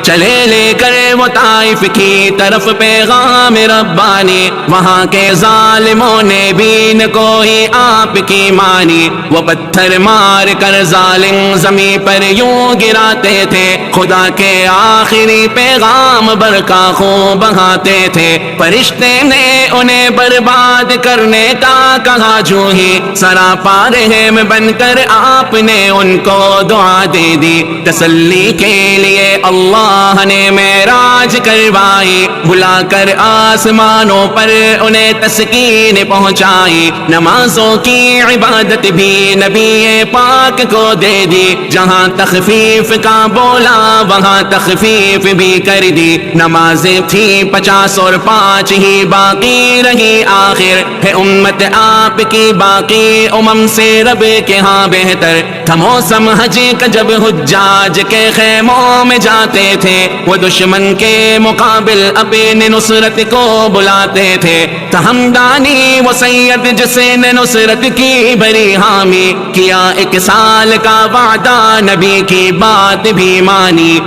چلے لے کر وہ طائف کی طرف پیغام ربانی، وہاں کے ظالموں نے بھی نہ کوئی آپ کی مانی، وہ پتھر مار کر ظالم زمین پر یوں گراتے تھے، خدا کے آخری پیغام برقع خون بہاتے تھے، فرشتے نے انہیں برباد کرنے کا کہا جو ہی سراپا رحم بن کر آپ نے ان کو دعا دے دی، تسلی کے لیے اللہ نے معراج کروائی، بلا کر آسمانوں پر انہیں تسکین پہنچائی، نمازوں کی عبادت بھی نبی پاک کو دے دی، جہاں تخفیف کا بولا وہاں تخفیف بھی کر دی، نمازیں تھی 50 اور 5 ہی باقی رہی، آخر ہے امت آپ کی باقی امم سے رب کے ہاں بہتر تھا موسم حج کا جب حجاج کے خیموں میں جاتے تھے، وہ دشمن کے مقابل اپنی نصرت کو بلاتے تھے، ہمدانی وہ سید جسے نے نصرت کی بری حامی کیا، 1 سال کا وعدہ نبی کی بات بھی مانی۔